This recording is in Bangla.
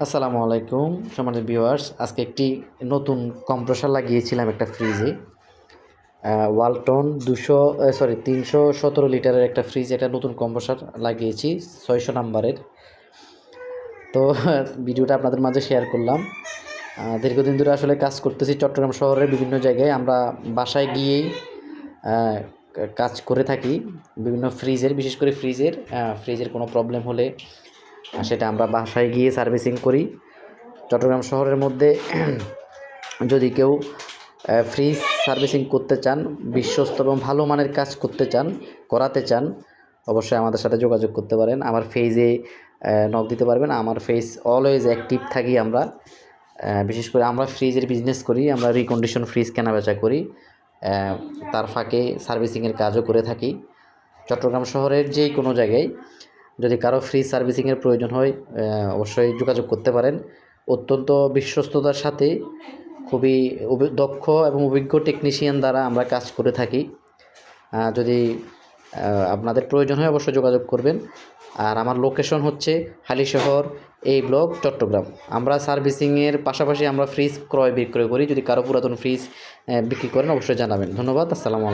আসসালামু আলাইকুম সম্মানিত ভিউয়ার্স। আজকে একটি নতুন কম্প্রেসর লাগিয়েছিলাম একটা ফ্রিজে। ওয়ালটন 317 লিটারের একটা ফ্রিজ, এটা নতুন কম্প্রেসর লাগিয়েছি 600 নাম্বারের। তো ভিডিওটা আপনাদের মাঝে শেয়ার করলাম। দীর্ঘদিন ধরে আসলে কাজ করতেছি চট্টগ্রাম শহরের বিভিন্ন জায়গায়। আমরা বাসায় গিয়েই কাজ করে থাকি বিভিন্ন ফ্রিজের, বিশেষ করে ফ্রিজের কোনো প্রবলেম হলে সেটা আমরা বাসায় গিয়ে সার্ভিসিং করি। চট্টগ্রাম শহরের মধ্যে যদি কেউ ফ্রিজ সার্ভিসিং করতে চান, বিশ্বস্ত এবং ভালো মানের কাজ করাতে চান, অবশ্যই আমাদের সাথে যোগাযোগ করতে পারেন। আমার পেজে নক দিতে পারবেন। আমার পেজ অলওয়েজ অ্যাক্টিভ থাকি আমরা। বিশেষ করে আমরা ফ্রিজের বিজনেস করি, আমরা রিকন্ডিশন ফ্রিজ কেনাবেচা করি, তার ফাঁকে সার্ভিসিংয়ের কাজও করে থাকি। চট্টগ্রাম শহরের যে কোনো জায়গায় যদি কারো ফ্রিজ সার্ভিসিংয়ের প্রয়োজন হয়, অবশ্যই যোগাযোগ করতে পারেন। অত্যন্ত বিশ্বস্ততার সাথে খুবই দক্ষ এবং অভিজ্ঞ টেকনিশিয়ান দ্বারা আমরা কাজ করে থাকি। যদি আপনাদের প্রয়োজন হয় অবশ্যই যোগাযোগ করবেন। আর আমার লোকেশন হচ্ছে হালিশহর এই ব্লক, চট্টগ্রাম। আমরা সার্ভিসিংয়ের পাশাপাশি আমরা ফ্রিজ ক্রয় বিক্রয় করি। যদি কারো পুরাতন ফ্রিজ বিক্রি করেন অবশ্যই জানাবেন। ধন্যবাদ। আসসালামু আলাইকুম।